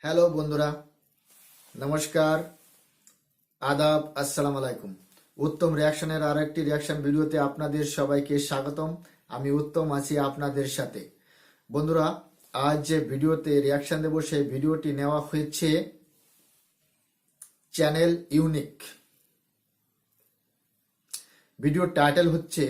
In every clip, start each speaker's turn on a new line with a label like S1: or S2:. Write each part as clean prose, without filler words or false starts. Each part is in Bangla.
S1: হ্যালো বন্ধুরা, নমস্কার, আদাব, আসসালামু আলাইকুম। উত্তম রিয়াকশনের আর একটি রিয়াকশন ভিডিওতে আপনাদের সবাইকে স্বাগতম। আমি উত্তম আছি আপনাদের সাথে। বন্ধুরা, আজ যে ভিডিওতে রিয়াকশন দেব সেই ভিডিওটি নেওয়া হয়েছে চ্যানেল ইউনিক। ভিডিওর টাইটেল হচ্ছে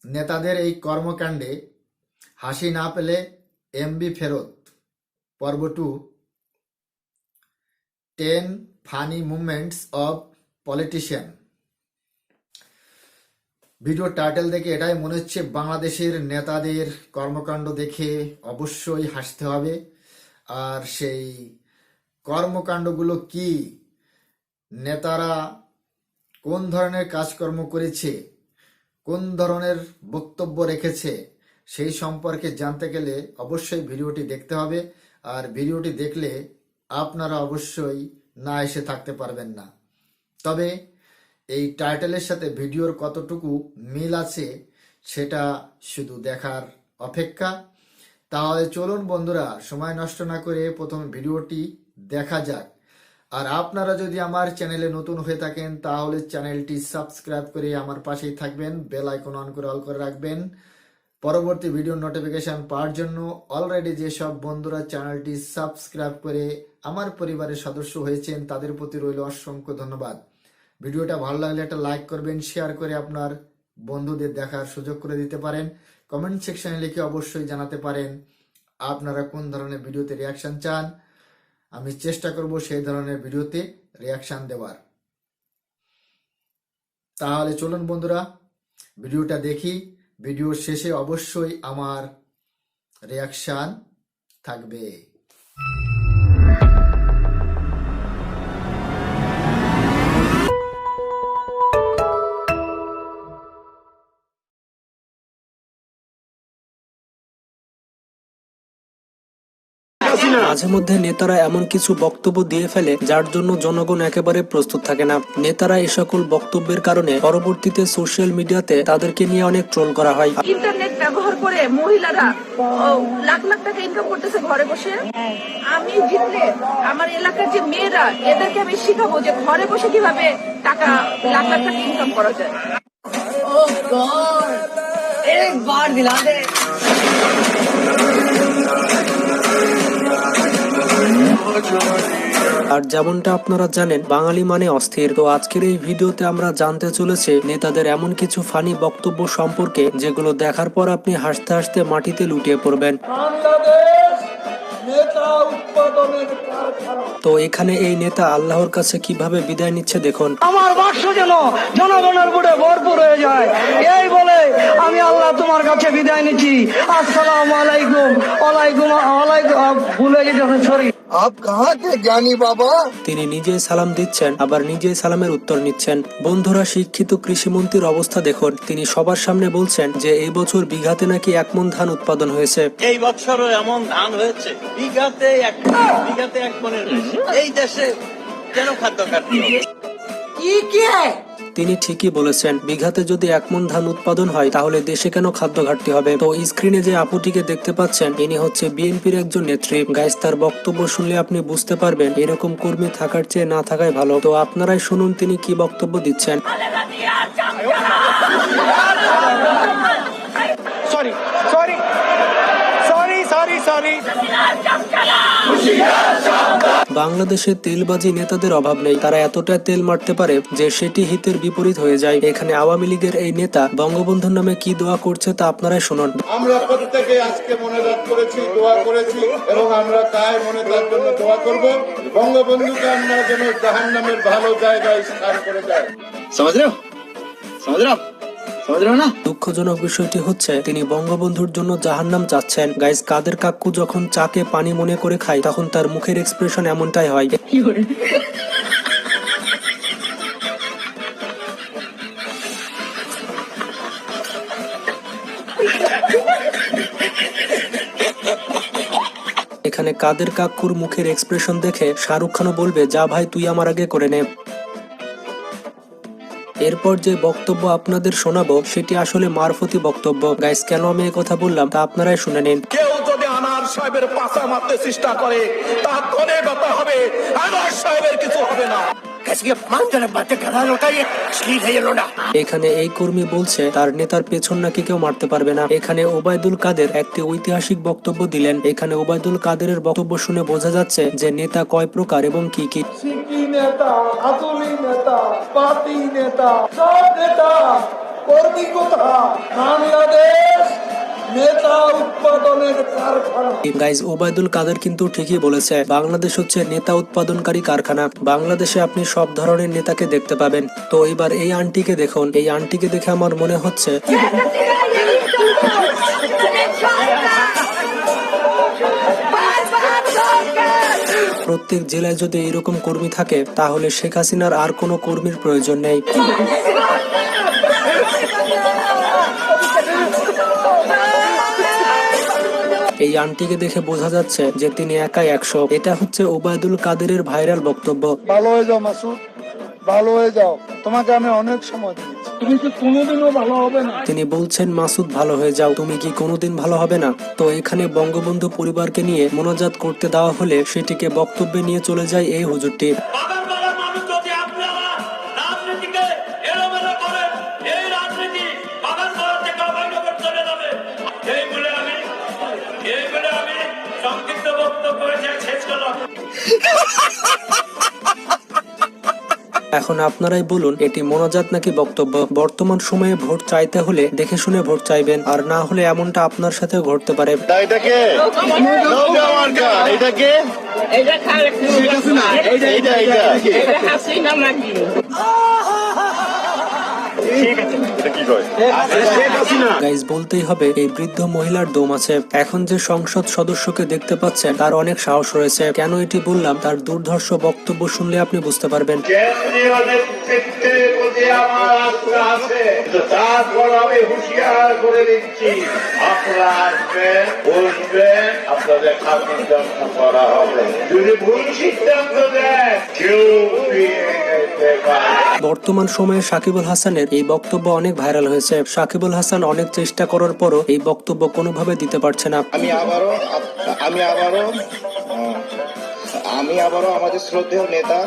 S1: নেতাদের এই কর্মকাণ্ডে হাসি না পেলে এমবি ফেরত, পর্ব 2, 10 funny movements of politician. Video title দেখে এটাই মনে হচ্ছে বাংলাদেশের নেতাদের কর্মকাণ্ড দেখে অবশ্যই হাসতে হবে। আর সেই কর্মকাণ্ডগুলো কি, নেতারা কোন ধরনের কাজকর্ম করেছে, কোন ধরনের বক্তব্য রেখেছে, সেই সম্পর্কে জানতে গেলে অবশ্যই ভিডিওটি দেখতে হবে। আর ভিডিওটি দেখলে আপনারা অবশ্যই না এসে থাকতে পারবেন না। তবে এই টাইটেলের সাথে ভিডিওর কতটুকু মিল আছে সেটা শুধু দেখার অপেক্ষা। তাহলে চলুন বন্ধুরা, সময় নষ্ট না করে প্রথমে ভিডিওটি দেখা যাক। আর আপনারা যদি আমার চ্যানেলে নতুন হয়ে থাকেন তাহলে চ্যানেলটি সাবস্ক্রাইব করে আমার পাশেই থাকবেন, বেল আইকন অন করে অল করে রাখবেন পরবর্তী ভিডিও নোটিফিকেশন পাওয়ার জন্য। অলরেডি যেসব বন্ধুরা চ্যানেলটি সাবস্ক্রাইব করে আমার পরিবারের সদস্য হয়েছেন তাদের প্রতি রইল অসংখ্য ধন্যবাদ। ভিডিওটা ভালো লাগলে একটা লাইক করবেন, শেয়ার করে আপনার বন্ধুদের দেখার সুযোগ করে দিতে পারেন। কমেন্ট সেকশনে লিখে অবশ্যই জানাতে পারেন আপনারা কোন ধরনের ভিডিওতে রিয়াকশন চান। আমি চেষ্টা করব সেই ধরনের ভিডিওতে রিয়াকশন দেওয়ার। তাহলে চলুন বন্ধুরা, ভিডিওটা দেখি। ভিডিওর শেষে অবশ্যই আমার রিয়াকশন থাকবে।
S2: মাঝে মধ্যে নেতারা এমন কিছু বক্তব্য দিয়ে ফেলে যার জন্য জনগণ একেবারে প্রস্তুত থাকে না। নেতারা এই সকল বক্তব্যের কারণে পরবর্তীতে সোশ্যাল মিডিয়াতে তাদেরকে নিয়ে অনেক ট্রোল করা হয়।
S3: ইন্টারনেট ব্যবহার করে মহিলারা লাখ লাখ টাকা ইনকাম করতেছে ঘরে বসে। আমি জিতলে আমার এলাকার যে মেয়েরা, এদেরকে আমি শিখাবো যে ঘরে বসে কিভাবে টাকা লাখ লাখ টাকা ইনকাম করা যায়। ও গড, এক বার দিলা দে।
S2: আর যেমনটা আপনারা জানেন, বাঙালি মানে অস্থির। তো আজকের এই ভিডিওতে আমরা জানতে চলেছি নেতাদের এমন কিছু ফানি বক্তব্য সম্পর্কে যেগুলো দেখার পর আপনি হাসতে হাসতে মাটিতে লুটিয়ে পড়বেন। তো এখানে এই নেতা আল্লাহর কাছে কিভাবে বিদায় নিচ্ছে দেখুন।
S4: আমার বাক্স যেন জনগণের বুড়ে ভরপুর হয়ে যায়, এই বলে আমি আল্লাহ তোমার কাছে বিদায় নিচ্ছি। আসসালামু আলাইকুম। ওয়ালাইকুম ওয়ালাইকুম, ভুলে যেতেছে, সরি।
S5: आप कहाँ थे ज्ञानी बाबा?
S2: তিনি নিজেই সালাম দিচ্ছেন, আবার নিজেই সালামের উত্তর নিচ্ছেন। বন্ধুরা, শিক্ষিত কৃষিমন্ত্রীর অবস্থা দেখুন। তিনি সবার সামনে বলছেন যে এই বছর বিঘাতে নাকি 1 মণ ধান উৎপাদন হয়েছে।
S6: এই বছরও এমন ধান হয়েছে বিঘাতে 1 মণের বেশি। এই দেশে কেন খাদ্য ঘাটতি হবে?
S2: তিনি ঠিকই বলেছেন, বিঘাতে যদি 1 মণ ধান উৎপাদন হয় তাহলে দেশে কেন খাদ্য ঘাটতি হবে। তো স্ক্রিনে যে আপুটিকে দেখতে পাচ্ছেন ইনি হচ্ছে বিএনপির একজন নেত্রী। গাইস, তার বক্তব্য শুনলে আপনি বুঝতে পারবেন এরকম কর্মী থাকার চেয়ে না থাকাই ভালো। তো আপনারাই শুনুন তিনি কি বক্তব্য দিচ্ছেন।
S4: Sorry sorry sorry sorry sorry.
S2: বাংলাদেশে তেলবাজি নেতাদের অভাব নেই। তারা এতটা তেল মারতে পারে যে সেটি হিতের বিপরীত হয়ে যায়। এখানে আওয়ামী লীগের এই নেতা বঙ্গবন্ধুর নামে কি দোয়া করছে তা আপনারাই শুনুন।
S5: আমরা প্রত্যেকে আজকে মনে রাখ করেছি, দোয়া করেছি এবং আমরা তাই মনে তার জন্য দোয়া করব বঙ্গবন্ধুকে আমরা যেন জাহান্নামের ভালো জায়গায় স্থান করে যায়।
S2: দুঃখজনক বিষয়টি হচ্ছে তিনি বঙ্গবন্ধুর জন্য জাহান্নাম চাচ্ছেন। গাইস, কাদের কাকু যখন চাকে পানি মনে করে খায় তখন তার মুখের এক্সপ্রেশন এমনটাই হয়। এখানে কাদের কাকুর মুখের এক্সপ্রেশন দেখে শাহরুখ খানও বলবে, যা ভাই তুই আমার আগে করে নে। এরপর যে বক্তব্য আপনাদের শোনাবো সেটি আসলে মারফতি বক্তব্য। গাইস, কেন আমি এই কথা বললাম তা আপনারাই শুনে নিন।
S7: কেউ যদি আনার সাহেবের পাশা মারতে চেষ্টা করে তা ধনে ব্যথা হবে, আনোয়ার সাহেবের কিছু হবে না।
S2: এখানে এই কর্মী বলছে তার নেতার পেছন নাকি কেউ মারতে পারবে না। এখানে ওবায়দুল কাদের একটি ঐতিহাসিক বক্তব্য দিলেন। এখানে ওবায়দুল কাদেরের বক্তব্য শুনে বোঝা যাচ্ছে যে নেতা কয় প্রকার এবং কি কি।
S4: সিকি নেতা, আতুলি নেতা, পাতি নেতা, সব নেতা, কর্মী কোথা? বাংলাদেশ নেতা উৎপাদনের কারখানা।
S2: গাইজ, ওবায়দুল কাদের কিন্তু ঠিকই বলেছে, বাংলাদেশ হচ্ছে নেতা উৎপাদনকারী কারখানা। বাংলাদেশে আপনি সব ধরনের নেতাকে দেখতে পাবেন। তো এবার এই আন্টিকে দেখুন, এই আন্টিকে দেখে আমার মনে হচ্ছে প্রত্যেক জেলায় যদি এরকম কর্মী থাকে তাহলে শেখ হাসিনার আর কোনো কর্মীর প্রয়োজন নেই। এই আন্টিকে দেখে বোঝা যাচ্ছে যে তিনি একাই 100। এটা হচ্ছে ওবায়দুল কাদেরের ভাইরাল বক্তব্য।
S8: ভালো হয়ে যাও মাসুদ, ভালো হয়ে যাও, তোমাকে আমি অনেক সময় দিয়েছি, তুমি কি কোনোদিনও ভালো হবে না।
S2: তিনি বলছেন মাসুদ ভালো হয়ে যাও, তুমি কি কোনোদিন ভালো হবে না। তো এখানে বঙ্গবন্ধু পরিবারকে নিয়ে মোনাজাত করতে দেওয়া হলে সেটিকে বক্তব্যে নিয়ে চলে যায় এই হুজুরটি। এখন আপনারাই বলুন, এটি মোনাজাত নাকি বক্তব্য? বর্তমান সময়ে ভোট চাইতে হলে দেখে শুনে ভোট চাইবেন, আর না হলে এমনটা আপনার সাথেও ঘটতে পারে।
S5: এটাকে এটাকে
S2: গাইজ, বলতেই হবে এই বৃদ্ধ মহিলার দম আছে। এখন যে সংসদ সদস্যকে দেখতে পাচ্ছেন তার অনেক সাহস রয়েছে। কেন এটি বললাম, তার দুর্ধর্ষ বক্তব্য শুনলে আপনি বুঝতে পারবেন।
S5: হুঁশিয়ার করে দিচ্ছি, আপনারা আসবেন, বসবেন, আপনাদের খাদ্য যত্ন করা হবে। যদি ভুল সিদ্ধান্ত দেয় কেউ
S2: বর্তমান সময়ে সাকিবুল হাসানের এই বক্তব্য অনেক ভাইরাল হয়েছে। সাকিবুল হাসান অনেক চেষ্টা করার পরও এই বক্তব্য কোনোভাবে দিতে পারছে না।
S9: আমি আবারও আমাদের শ্রদ্ধেয় নেতা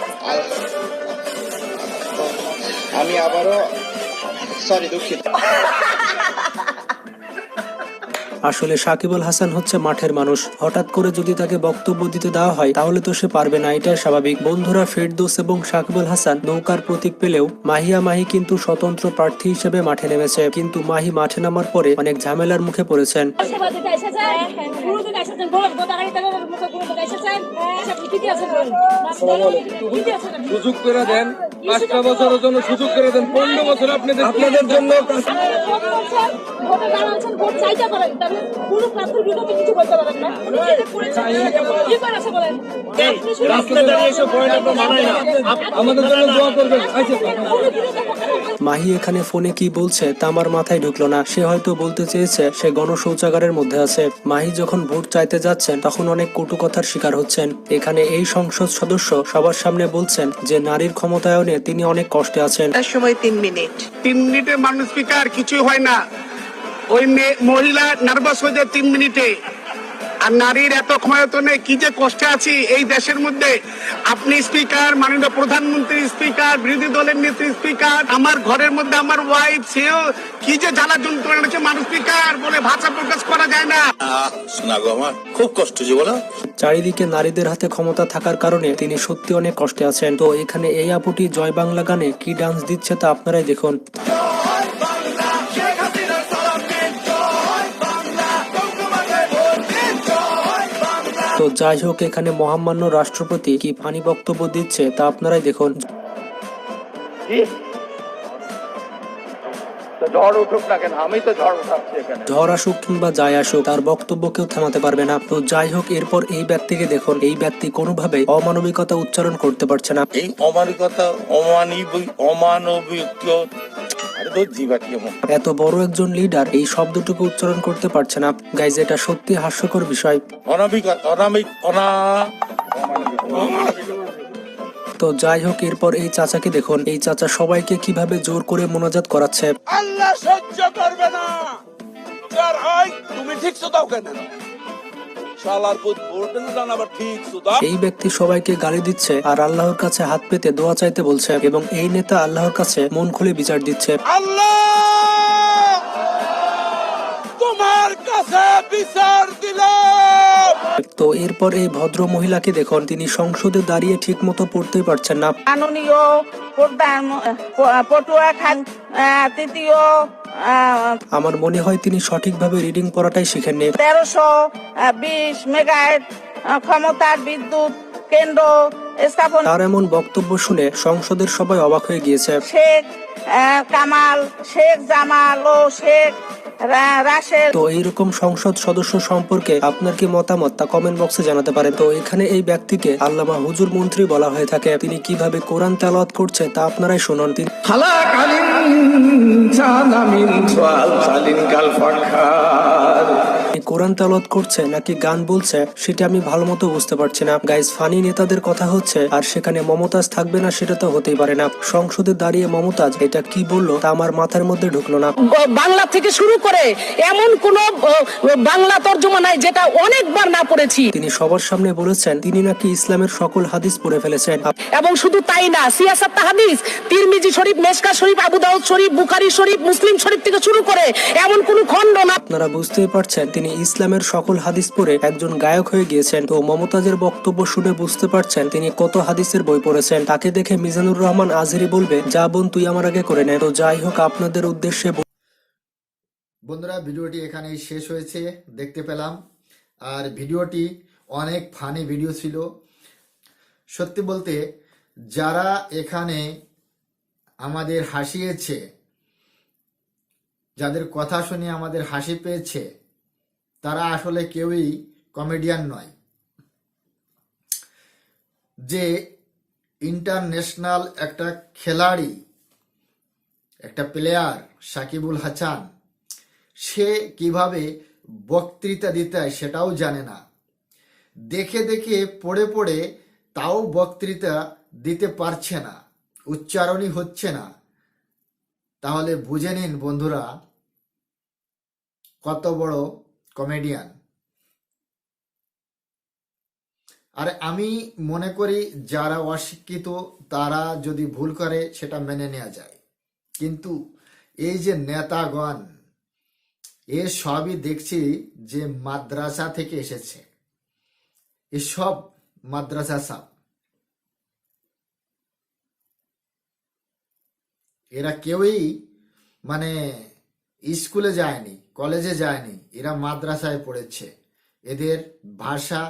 S9: দুঃখিত।
S2: আসলে সাকিবুল হাসান হচ্ছে মাঠের মানুষ। হঠাৎ করে যদি তাকে বক্তব্য দিতে দেওয়া হয় তাহলে তো সে পারবে না, এটাই স্বাভাবিক। বন্ধুরা, ফেরদৌস এবং সাকিবুল হাসান নৌকার প্রতীক পেলেও মাহি কিন্তু স্বতন্ত্র প্রার্থী হিসেবে মাঠে নেমেছে। কিন্তু মাহি মাঠে নামার পরে অনেক ঝামেলার মুখে পড়েছেন।
S8: সুযোগ করে দেন, 5টা বছরের জন্য সুযোগ করে দেন, 15 বছর আপনাদের জন্য আমাদের জন্য দোয়া করবেন।
S2: মাহি এখানে ফোনে কি বলছে তা আমার মাথায় ঢুকলো না। সে হয়তো বলতে চেয়েছে সে গণশৌচাগারের মধ্যে আছে। মাহি যখন ভোট চাইতে যাচ্ছেন তখন অনেক কটু কথার শিকার হচ্ছেন। এখানে এই সংসদ সদস্য সবার সামনে বলছেন যে নারীর ক্ষমতায়নে তিনি অনেক কষ্টে আছেন।
S10: সময় 3 মিনিটে মানুষ স্পিকার কিছু হয় না। ওই মহিলা নার্ভাস হয়ে যায় 3 মিনিটে। আর নারীর এত ক্ষমতায়নে কি যে কষ্টে আছি এই দেশের মধ্যে। আপনি স্পিকার, মাননীয় প্রধানমন্ত্রী স্পিকার, বিরোধী দলের নেত্রী স্পিকার, আমার ঘরের মধ্যে আমার ওয়াইফ, সেও কি যে জ্বালা যন্ত্রণা হচ্ছে। মানুষ স্পিকার বলে ভাষা প্রকাশ করা যায় না।
S7: আমার খুব কষ্ট জীবন।
S2: চারিদিকে নারীদের হাতে ক্ষমতা থাকার কারণে তিনি সত্যি অনেক কষ্টে আছেন। তো এখানে এই আপুটি জয় বাংলা গানে কি ডান্স দিচ্ছে তা আপনারাই দেখুন। তো যাই হোক, এখানে মহামান্য রাষ্ট্রপতি কি ফানি বক্তব্য দিচ্ছে তা আপনারাই দেখুন। ঝড় আসুক কিংবা যাই আসুক, তার বক্তব্য কেউ থামাতে পারবে না। তো যাই হোক, এরপর এই ব্যক্তিকে দেখুন। এই ব্যক্তি কোনোভাবে অমানবিকতা উচ্চারণ করতে পারছে না।
S7: এই অমানবিক
S2: এত বড় একজন লিডার এই শব্দটুকু উচ্চারণ করতে পারছে না। গাইজ, এটা সত্যি হাস্যকর বিষয়। তো যাই হোক, এরপর এই চাচাকে দেখুন। এই চাচা সবাইকে কিভাবে জোর করে মোনাজাত করাচ্ছে।
S7: আল্লাহ সহ্য করবে না। তুমি ঠিক দাও কেন? শালার পুত বলতে না জানা আবার ঠিক সুদা
S2: এই ব্যক্তি সবাইকে গালি দিচ্ছে আর আল্লাহর কাছে হাত পেতে দোয়া চাইতে বলছে, এবং এই নেতা আল্লাহর কাছে মন খুলে বিচার দিচ্ছে।
S7: আল্লাহ তোমার কাছে বিচার দিলাম।
S2: তো এরপর এই ভদ্র মহিলাকে দেখুন, তিনি সংসদে দাঁড়িয়ে ঠিক মতো পড়তে পারছেন না।
S3: মাননীয় প্রধান পটুয়াখালী তৃতীয়
S2: আমার মনে হয় তিনি সঠিকভাবে রিডিং পড়াটাই শিখেননি।
S3: 1320 মেগাওয়াট ক্ষমতার বিদ্যুৎ কেন্দ্র স্থাপন।
S2: তার এমন বক্তব্য শুনে সংসদের সবাই অবাক হয়ে গিয়েছে।
S3: শেখ কামাল, শেখ জামাল ও শেখ রাশেদ।
S2: তো এইরকম সংসদ সদস্য সম্পর্কে আপনার কি মতামত তা কমেন্ট বক্সে জানাতে পারেন। তো এখানে এই ব্যক্তিকে আল্লামা হুজুর মন্ত্রী বলা হয়ে থাকে। তিনি কিভাবে কোরআন তেলাওয়াত করছে তা আপনারাই শুনুন। তিনি কোরআন তেলাওয়াত করছে নাকি গান বলছে সেটা আমি ভালো মতো বুঝতে পারছি না। গাইস, ফানি নেতাদের কথা হচ্ছে আর সেখানে মমতাজ থাকবে না সেটা তো হতেই পারে না। সংসদে দাঁড়িয়ে মমতাজ এটা কি বললো তা আমার মাথার মধ্যে ঢুকলো না।
S3: বাংলা থেকে শুরু করে এমন কোন বাংলা তর্জমা নাই যেটা অনেকবার না পড়েছি।
S2: তিনি সবার সামনে বলেছেন তিনি নাকি ইসলামের সকল হাদিস পড়ে ফেলেছেন।
S3: এবং শুধু তাই না, সিয়াসাত হাদিস, তিরমিজি শরীফ, মেশকা শরীফ, আবু দাউদ শরীফ, বুখারী শরীফ, মুসলিম শরীফ থেকে শুরু করে এমন কোন খণ্ড না।
S2: আপনারা বুঝতেই পারছেন তিনি ইসলামের সকল হাদিস পড়ে একজন গায়ক হয়ে গিয়েছেন। তো মমতাজের বক্তব্য শুনে বুঝতে পারছেন তিনি কত হাদিসের বই পড়েছেন। তাকে দেখে মিজানুর রহমান আজহারী বলবে, যা বোন তুই আমার আগে করে নে। তো যাই হোক, আপনাদের উদ্দেশ্যে
S1: বন্ধুরা, ভিডিওটি এখানেই শেষ হয়েছে দেখতে পেলাম। আর ভিডিওটি অনেক ফানি ভিডিও ছিল। সত্যি বলতে যারা এখানে আমাদের হাসিয়েছে, যাদের কথা শুনে আমাদের হাসি পেয়েছে, তারা আসলে কেউই কমেডিয়ান নয়। যে ইন্টারন্যাশনাল একটা খেলাড়ি, একটা প্লেয়ার সাকিবুল হাসান, সে কিভাবে বক্তৃতা দিতে হয় সেটাও জানে না। দেখে দেখে পড়ে পড়ে তাও বক্তৃতা দিতে পারছে না, উচ্চারণই হচ্ছে না। তাহলে বুঝে নিন বন্ধুরা কত বড় কমেডিয়ান। আর আমি মনে করি যারা অশিক্ষিত তারা যদি ভুল করে সেটা মেনে নেওয়া যায়, কিন্তু এই যে নেতাগণ, এ সবই দেখছি যে মাদ্রাসা থেকে এসেছে। এসব মাদ্রাসা সব, এরা কেউই মানে স্কুলে যায়নি, কলেজে যায়নি, এরা মাদ্রাসায় পড়েছে। এদের ভাষা,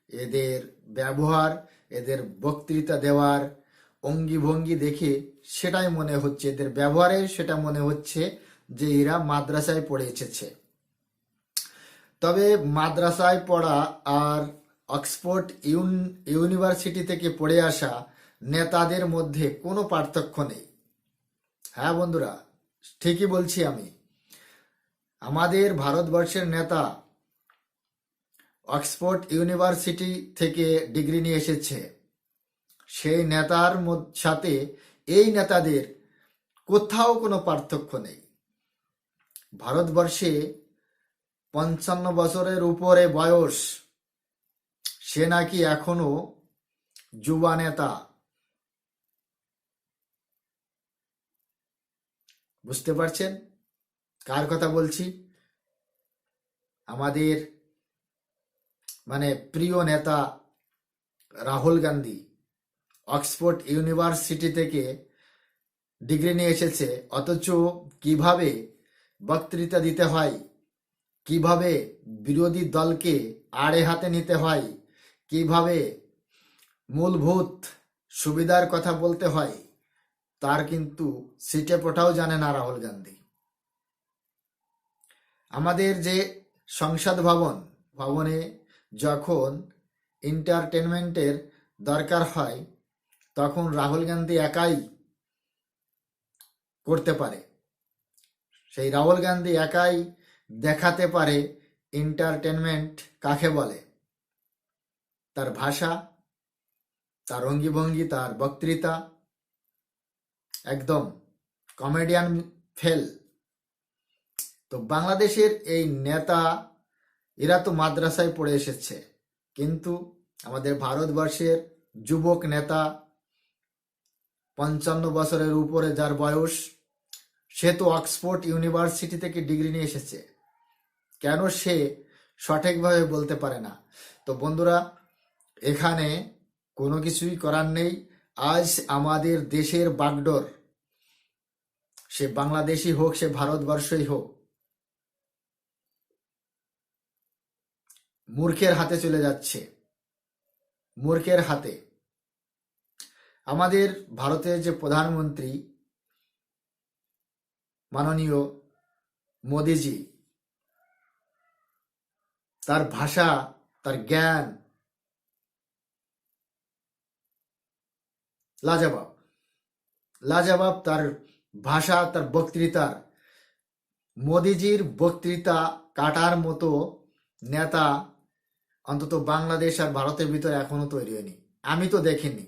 S1: এদের ব্যবহার, এদের বক্তৃতা দেওয়ার অঙ্গি ভঙ্গি দেখে সেটাই মনে হচ্ছে, এদের ব্যবহারে সেটা মনে হচ্ছে যে এরা মাদ্রাসায় পড়ে এসেছে। তবে মাদ্রাসায় পড়া আর অক্সফোর্ড ইউনিভার্সিটি থেকে পড়ে আসা নেতাদের মধ্যে কোনো পার্থক্য নেই। হ্যাঁ বন্ধুরা, ঠিকই বলছি আমি। আমাদের ভারতবর্ষের নেতা অক্সফোর্ড ইউনিভার্সিটি থেকে ডিগ্রি নিয়ে এসেছে। সেই নেতার সাথে এই নেতাদের কোথাও কোনো পার্থক্য নেই। ভারতবর্ষে 55 বছরের উপরে বয়স, সে নাকি এখনো যুবা নেতা। বুঝতে পারছেন কার কথা বলছি? আমাদের প্রিয় নেতা রাহুল গান্ধী অক্সফোর্ড ইউনিভার্সিটি থেকে ডিগ্রি নিয়ে এসেছে, অথচ কিভাবে বক্তৃতা দিতে হয়, কিভাবে বিরোধী দলকে আড়ে হাতে নিতে হয়, কিভাবে মূলভূত সুবিধার কথা বলতে হয়, তার কিন্তু সিটে পোটাও জানে না রাহুল গান্ধী। আমাদের যে সংসদ ভবনে যখন এন্টারটেনমেন্টের দরকার হয় তখন রাহুল গান্ধী একাই করতে পারে। সেই রাহুল গান্ধী একাই দেখাতে পারে এন্টারটেনমেন্ট কাকে বলে। তার ভাষা, তার অঙ্গিভঙ্গি, তার বক্তৃতা একদম কমেডিয়ান ফেল। তো বাংলাদেশের এই নেতা, এরা তো মাদ্রাসায় পড়ে এসেছে, কিন্তু আমাদের ভারতবর্ষের যুবক নেতা 55 বছরের উপরে যার বয়স, সে তো অক্সফোর্ড ইউনিভার্সিটি থেকে ডিগ্রি নিয়ে এসেছে, কেন সে সঠিকভাবে বলতে পারে না? তো বন্ধুরা, এখানে কোনো কিছুই করার নেই। আজ আমাদের দেশের বাগডোর, সে বাংলাদেশি হোক, সে ভারতবর্ষই হোক, মূর্খের হাতে চলে যাচ্ছে, মূর্খের হাতে। আমাদের ভারতের যে প্রধানমন্ত্রী মাননীয় মোদিজি, তার ভাষা, তার জ্ঞান লাজবাব, লাজবাব। তার ভাষা, তার বক্তৃতার, মোদিজির বক্তৃতা কাটার মতো নেতা অন্তত বাংলাদেশ আর ভারতের ভিতরে এখনো তৈরি হয়নি, আমি তো দেখিনি।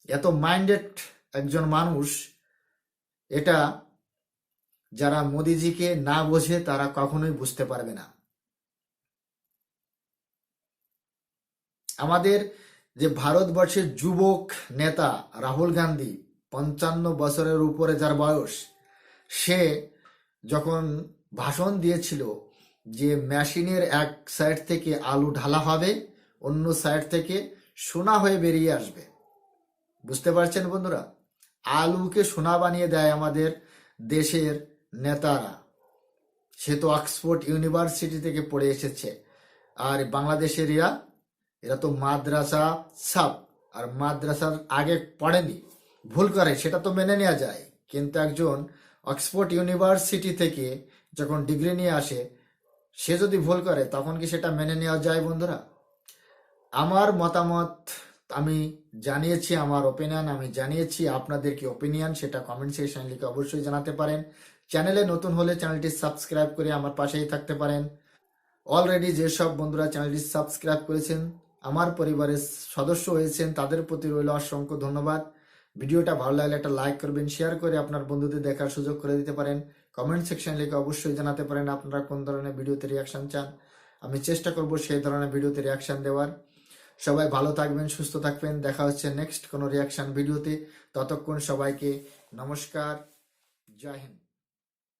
S1: এত মাইন্ডেড একজন মানুষ, এটা যারা মোদিজিকে না বোঝে তারা কখনোই বুঝতে পারবে না। আমাদের যে ভারতবর্ষের যুবক নেতা রাহুল গান্ধী, 55 বছরের উপরে যার বয়স, সে যখন ভাষণ দিয়েছিল যে মেশিনের এক সাইড থেকে আলু ঢালা হবে, অন্য সাইড থেকে সোনা হয়ে বেরিয়ে আসবে। বুঝতে পারছেন বন্ধুরা? আলুকে সোনা বানিয়ে দেয় আমাদের দেশের নেতারা। সে তো অক্সফোর্ড ইউনিভার্সিটি থেকে পড়ে এসেছে, আর বাংলাদেশের এরা তো মাদ্রাসা সাব, আর মাদ্রাসার আগে পড়েনি, ভুল করে সেটা তো মেনে নেওয়া যায়, কিন্তু একজন অক্সফোর্ড ইউনিভার্সিটি থেকে যখন ডিগ্রি নিয়ে আসে, সে যদি ভুল করে তখন কি সেটা মেনে নেওয়া যায় বন্ধুরা? আমার মতামত আমি জানিয়েছি, আমার ওপিনিয়ন আমি জানিয়েছি। আপনাদের কি ওপিনিয়ন সেটা কমেন্ট সেকশনে লিখে অবশ্যই জানাতে পারেন। চ্যানেলে নতুন হলে চ্যানেলটি সাবস্ক্রাইব করে আমার পাশেই থাকতে পারেন। অলরেডি যেসব বন্ধুরা চ্যানেলটি সাবস্ক্রাইব করেছেন, আমার পরিবারের সদস্য হয়েছেন, তাদের প্রতি রইল অসংখ্য ধন্যবাদ। ভিডিওটা ভালো লাগলে একটা লাইক করবেন, শেয়ার করে আপনার বন্ধুদের দেখার সুযোগ করে দিতে পারেন। কমেন্ট সেকশনে লিখে অবশ্যই জানাতে পারেন আপনারা কোন ধরনের ভিডিওতে রিয়াকশন চান, আমি চেষ্টা করব সেই ধরনের ভিডিওতে রিয়াকশন দেওয়ার। সবাই ভালো থাকবেন, সুস্থ থাকবেন, দেখা হচ্ছে নেক্সট কোনো রিয়াকশন ভিডিওতে। ততক্ষণ সবাইকে নমস্কার, জয় হিন্দ।